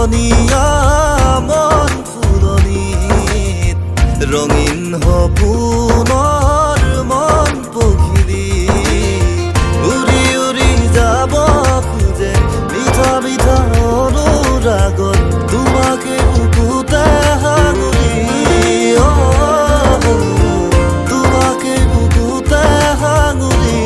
ফুলনিয়া মন ফুলনিত ৰঙীন সপোনৰ মন পখিলি উৰি উৰি যাব খোজে মিঠা মিঠা অনুৰাগত তোমাকে বুকুতে সাঙুৰি তোমাকে বুকুতে সাঙুৰি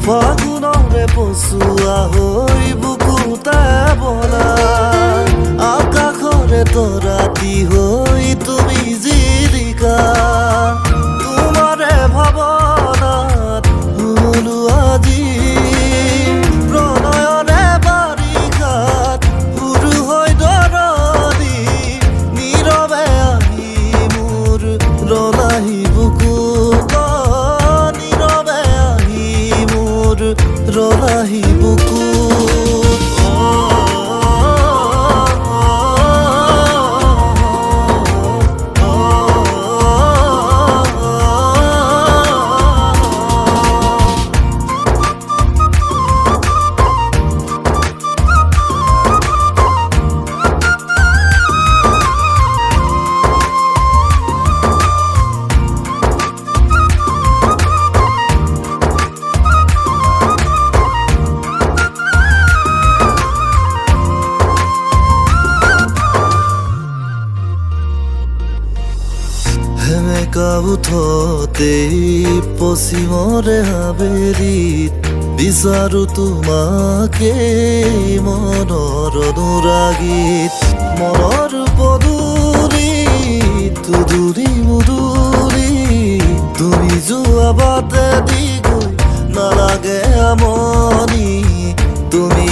ফাগুনৰে পচুৱা হৈ বুকুতে বলা আকাশৰে তৰাতি হৈ তুমি জিলিকা তোমাৰে ভাৱনাত শুলো আজি প্ৰণয়নে বাৰিষাত সুৰু হৈ দৰদি নীৰৱে আহি মোৰ ৰলাহি বুকুত ৰলাহি বুকুত সেমেকা উঠতেই পশ্চিমৰে আবেলিত বিচাৰো তোমাকে মনৰ অনুৰাগীত মনৰ পদূলিত দুদুলি মুদুলি তুমি যোৱা বাটেদি গৈ নালাগে আমনি তুমি